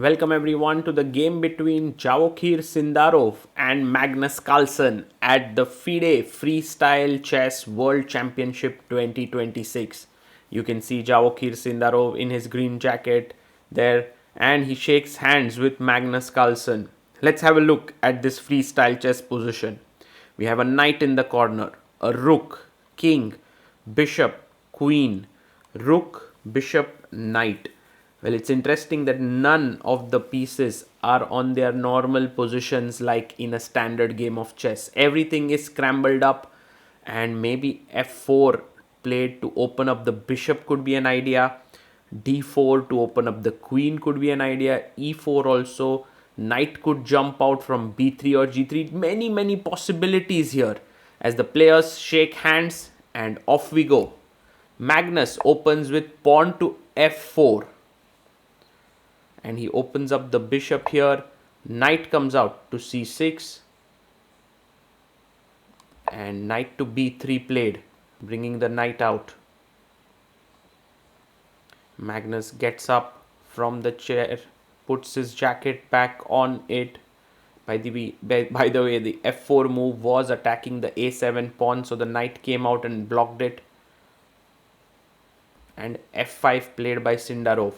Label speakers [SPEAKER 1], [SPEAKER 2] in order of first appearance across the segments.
[SPEAKER 1] Welcome everyone to the game between Javokhir Sindarov and Magnus Carlsen at the FIDE Freestyle Chess World Championship 2026. You can see Javokhir Sindarov in his green jacket there and he shakes hands with Magnus Carlsen. Let's have a look at this freestyle chess position. We have a knight in the corner, a rook, king, bishop, queen, rook, bishop, knight. Well, it's interesting that none of the pieces are on their normal positions like in a standard game of chess. Everything is scrambled up, and maybe f4 played to open up the bishop could be an idea. d4 to open up the queen could be an idea. e4 also. Knight could jump out from b3 or g3. Many possibilities here as the players shake hands and off we go. Magnus opens with pawn to f4 and he opens up the bishop here. Knight comes out to c6 and knight to b3 played, bringing the knight out. Magnus gets up from the chair, puts his jacket back on it. By the way, the f4 move was attacking the a7 pawn, so the knight came out and blocked it. And f5 played by Sindarov.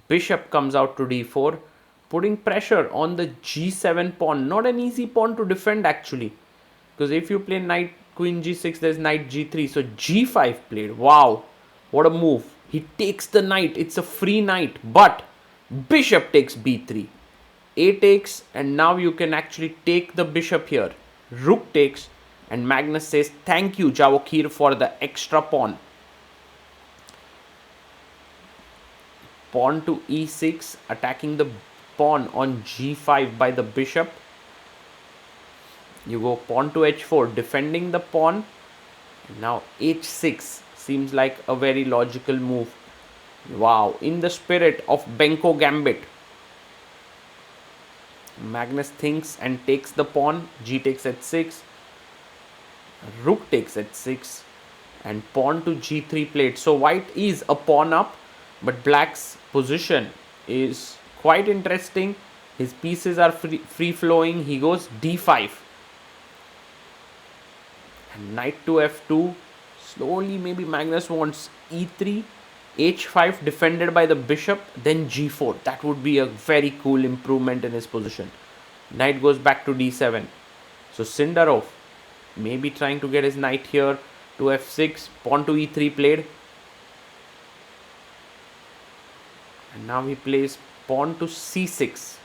[SPEAKER 1] Bishop comes out to d4, putting pressure on the g7 pawn. Not an easy pawn to defend actually, because if you play knight queen g6, there's knight g3. So g5 played. Wow, what a move. He takes the knight. It's a free knight, but bishop takes b3. A takes, and now you can actually take the bishop here. Rook takes, and Magnus says thank you Javokhir for the extra pawn. Pawn to e6, attacking the pawn on g5 by the bishop. You go pawn to h4, defending the pawn. Now h6 seems like a very logical move. Wow, in the spirit of Benko Gambit. Magnus thinks and takes the pawn. G takes h6. Rook takes h6. And pawn to g3 played. So white is a pawn up, but black's position is quite interesting. His pieces are free flowing. He goes d5 and knight to f2. Slowly maybe Magnus wants e3, h5 defended by the bishop, then g4. That would be a very cool improvement in his position. Knight goes back to d7. So Sindarov maybe trying to get his knight here to f6. Pawn to e3 played. And now he plays pawn to c6.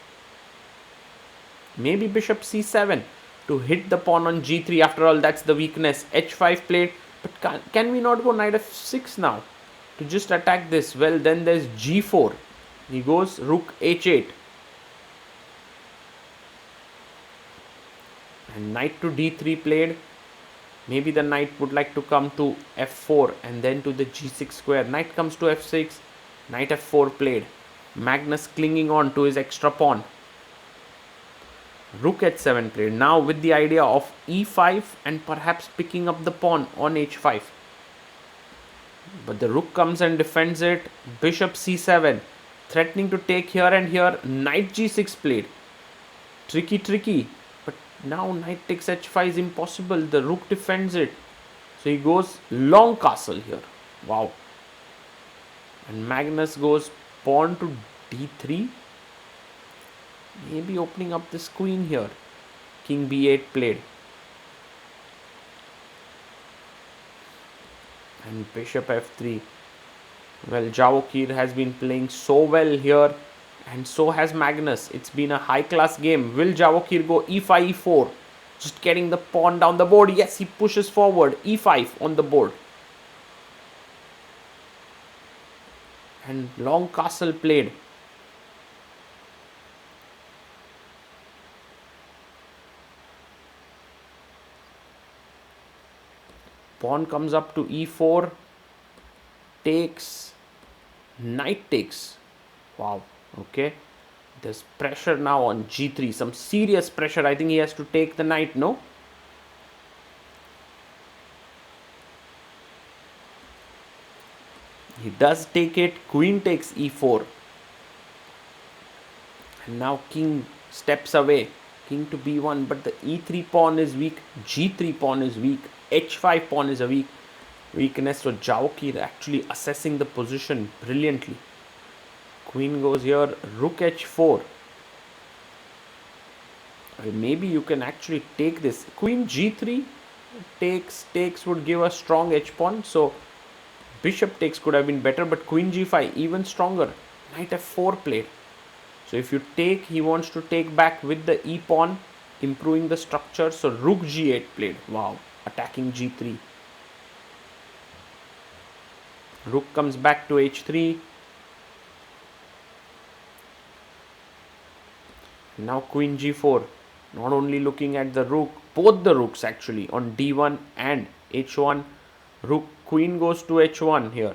[SPEAKER 1] Maybe bishop c7 to hit the pawn on g3. After all, that's the weakness. h5 played. But can we not go knight f6 now to just attack this? Well, then there's g4. He goes rook h8. And knight to d3 played. Maybe the knight would like to come to f4 and then to the g6 square. Knight comes to f6. Knight f4 played. Magnus clinging on to his extra pawn. Rook h7 played. Now with the idea of e5 and perhaps picking up the pawn on h5. But the rook comes and defends it. Bishop c7. Threatening to take here and here. Knight g6 played. Tricky. But now knight takes h5 is impossible. The rook defends it. So he goes long castle here. Wow. And Magnus goes pawn to d3. Maybe opening up this queen here. King b8 played. And bishop f3. Well, Javokhir has been playing so well here. And so has Magnus. It's been a high class game. Will Javokhir go e5, e4? Just getting the pawn down the board. Yes, he pushes forward. e5 on the board. And long castle played. Pawn comes up to e4. Takes. Knight takes. Wow. Okay. There's pressure now on g3. Some serious pressure. I think he has to take the knight, no? He does take it. Queen takes e4. And now king steps away. King to b1, but the e3 pawn is weak, g3 pawn is weak, h5 pawn is a weakness. So Javokhir actually assessing the position brilliantly. Queen goes here, rook h4. Maybe you can actually take this. Queen g3 takes would give a strong h pawn. So bishop takes could have been better, but queen g5 even stronger. Knight f4 played. So if you take, he wants to take back with the e pawn, improving the structure. So rook g8 played. Wow, attacking g3. Rook comes back to h3. Now queen g4. Not only looking at the rook, both the rooks actually on d1 and h1. Rook, queen goes to h1 here.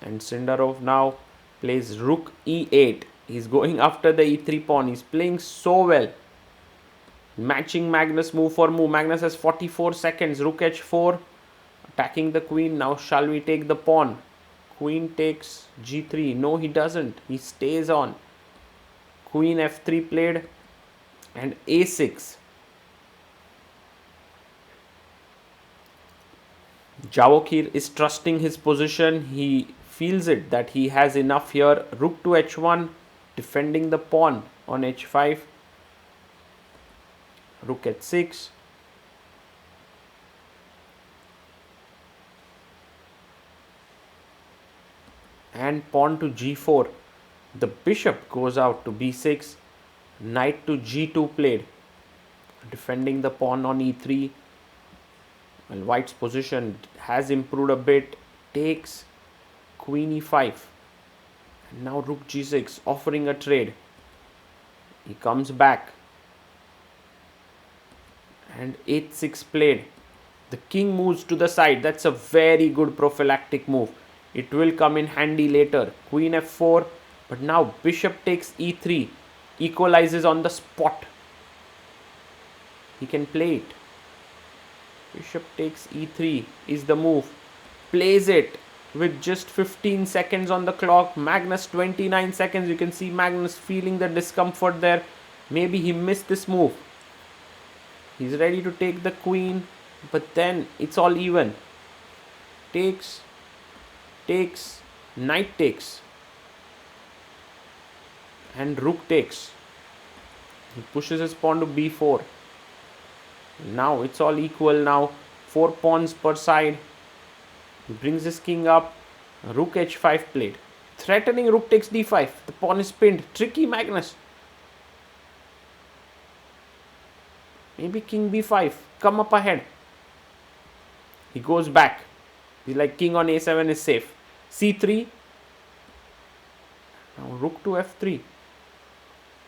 [SPEAKER 1] And Sindarov now plays rook e8. He's going after the e3 pawn. He's playing so well. Matching Magnus move for move. Magnus has 44 seconds. Rook h4. Attacking the queen. Now shall we take the pawn? Queen takes g3. No, he doesn't. He stays on. Queen f3 played. And a6. Javokhir is trusting his position. He feels it that he has enough here. Rook to h1, defending the pawn on h5. Rook h6. And pawn to g4. The bishop goes out to b6. Knight to g2 played, defending the pawn on e3. Well, white's position has improved a bit. Takes queen e5. And now rook g6, offering a trade. He comes back. And h6 played. The king moves to the side. That's a very good prophylactic move. It will come in handy later. Queen f4. But now bishop takes e3. Equalizes on the spot. He can play it. Bishop takes e3 is the move. Plays it with just 15 seconds on the clock. Magnus 29 seconds. You can see Magnus feeling the discomfort there. Maybe he missed this move. He's ready to take the queen. But then it's all even. Takes. Knight takes. And rook takes. He pushes his pawn to b4. Now it's all equal now. 4 pawns per side. He brings his king up. Rook h5 played. Threatening rook takes d5. The pawn is pinned. Tricky Magnus. Maybe king b5. Come up ahead. He goes back. He's like king on a7 is safe. c3. Now rook to f3.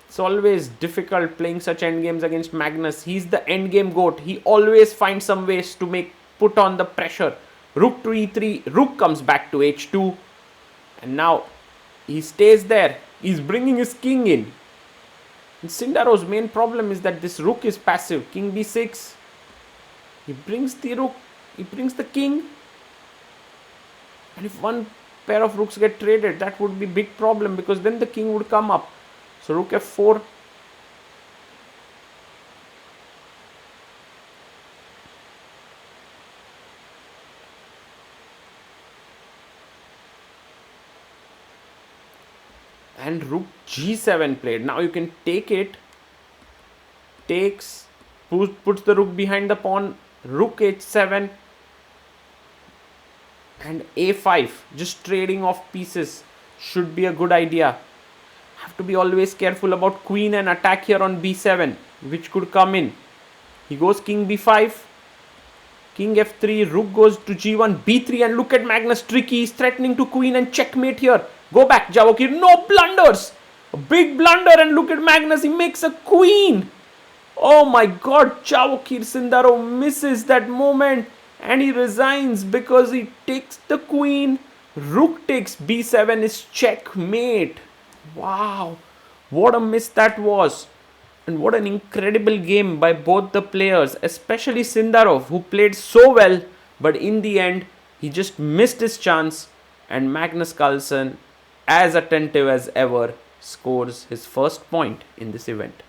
[SPEAKER 1] It's always difficult playing such endgames against Magnus. He's the endgame goat. He always finds some ways to put on the pressure. Rook to e3. Rook comes back to h2. And now he stays there. He's bringing his king in. And Sindarov's main problem is that this rook is passive. King b6. He brings the rook. He brings the king. And if one pair of rooks get traded, that would be a big problem because then the king would come up. So rook f4. And rook g7 played. Now you can take it. Takes. Puts the rook behind the pawn. Rook h7. And a5. Just trading off pieces should be a good idea. Have to be always careful about queen and attack here on b7, which could come in. He goes king b5. King f3. Rook goes to g1, b3. And look at Magnus. Tricky. He's threatening to queen and checkmate here. Go back, Javokhir. No blunders. A big blunder. And look at Magnus. He makes a queen. Oh my god. Javokhir Sindarov misses that moment. And he resigns because he takes the queen. Rook takes b7 is checkmate. Wow. What a miss that was. And what an incredible game by both the players. Especially Sindarov, who played so well. But in the end, he just missed his chance. And Magnus Carlsen as attentive as ever, scores his first point in this event.